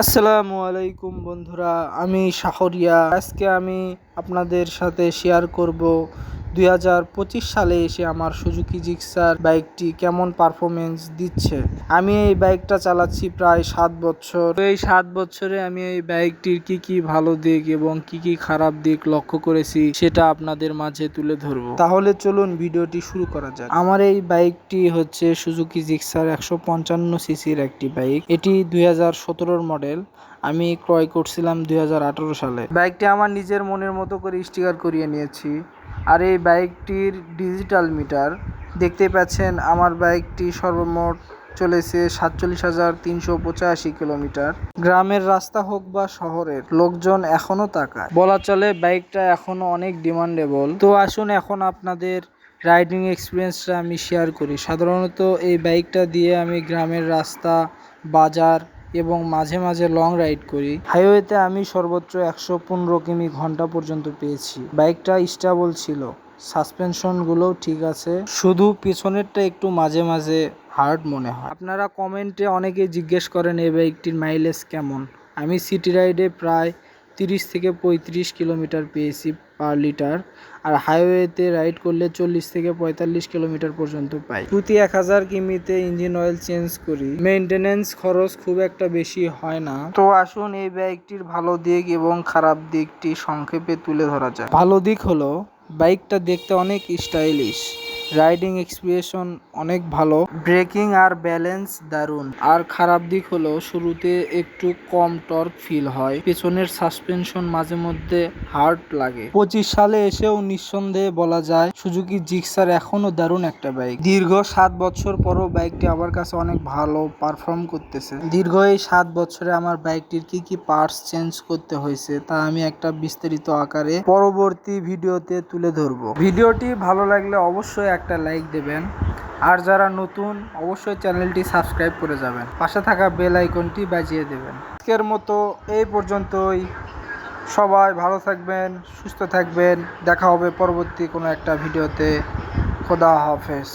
আসসালামু আলাইকুম বন্ধুরা, আমি শাহরিয়া। আজকে আমি আপনাদের সাথে শেয়ার করব 2025 সালে এসে আমার সুজুকি জিক্সার বাইকটি কেমন পারফরমেন্স দিচ্ছে। আমি এই বাইকটা চালাচ্ছি প্রায় 7 বছর। এই 7 বছরে আমি এই বাইকটির কি ভালো দিক এবং কি খারাপ দিক লক্ষ্য করেছি সেটা আপনাদের মাঝে তুলে ধরবো। তাহলে চলুন ভিডিওটি শুরু করা যাক। আমার এই বাইকটি হচ্ছে সুজুকি জিক্সার 155 সিসির একটি বাইক। এটি 2017 মডেল। আমি ক্রয় করছিলাম 2018 সালে। বাইকটি আমার নিজের মনের মতো করে স্টিকার করিয়ে নিয়েছি। আর এই বাইকটির ডিজিটাল মিটার দেখতে পাচ্ছেন। আমার বাইকটি সর্বমোট চলেছে 47,385 কিলোমিটার। গ্রামের রাস্তা হোক বা শহরের, লোকজন এখনো তাকায়। বলা চলে বাইকটা এখনো অনেক ডিমান্ডেবল। তো আসুন এখন আপনাদের রাইডিং এক্সপিরিয়েন্সটা আমি শেয়ার করি। সাধারণত এই বাইকটা দিয়ে আমি গ্রামের রাস্তা, বাজার এবং মাঝে মাঝে লং রাইড করি। হাইওয়েতে আমি সর্বোচ্চ 115 কিমি ঘন্টা পর্যন্ত পেয়েছি। বাইকটা স্টেবল ছিল, সাসপেনশনগুলোও ঠিক আছে, শুধু পিছনেরটা একটু মাঝে মাঝে হার্ড মনে হয়। আপনারা কমেন্টে অনেকেই জিজ্ঞেস করেন এই বাইকটির মাইলেজ কেমন। আমি সিটি রাইডে প্রায় 30 থেকে 35 কিলোমিটার পেয়েছি পার লিটার। আর হাইওয়েতে রাইড করলে 40 থেকে 45 কিলোমিটার পর্যন্ত পাই। প্রতি 1000 কিমিতে ইঞ্জিন অয়েল চেঞ্জ করি। মেইনটেনেন্স খরচ খুব একটা বেশি হয় না। তো আসুন এই বাইকটির ভালো দিক এবং খারাপ দিকটি সংক্ষেপে তুলে ধরা যায়। ভালো দিক হলো বাইকটা দেখতে অনেক স্টাইলিশ, রাইডিং এক্সপিরিয়েন্স অনেক ভালো, ব্রেকিং আর ব্যালেন্স দারুণ। আর খারাপ দিক হলো শুরুতে একটু কম টর্ক ফিল হয়, পেছনের সাসপেনশন মাঝে মধ্যে হার্ড লাগে। 25 সালে এসেও নিঃসন্দেহে বলা যায় সুজুকি জিক্সার এখনো দারুণ একটা বাইক। দীর্ঘ 7 বছর পরও বাইকটি আমার কাছে অনেক ভালো পারফর্ম করতেছে। দীর্ঘ এই 7 বছরে আমার বাইকটির কি পার্টস চেঞ্জ করতে হয়েছে তা আমি একটা বিস্তারিত আকারে পরবর্তী ভিডিওতে তুলে ধরবো। ভিডিওটি ভালো লাগলে অবশ্যই একটা লাইক দেবেন। আর যারা নতুন অবশ্যই চ্যানেলটি সাবস্ক্রাইব করে যাবেন, পাশে থাকা বেল আইকনটি বাজিয়ে দেবেন। আজকের মতো এই পর্যন্তই। সবাই ভালো থাকবেন, সুস্থ থাকবেন। দেখা হবে পরবর্তী কোনো একটা ভিডিওতে। খোদা হাফেজ।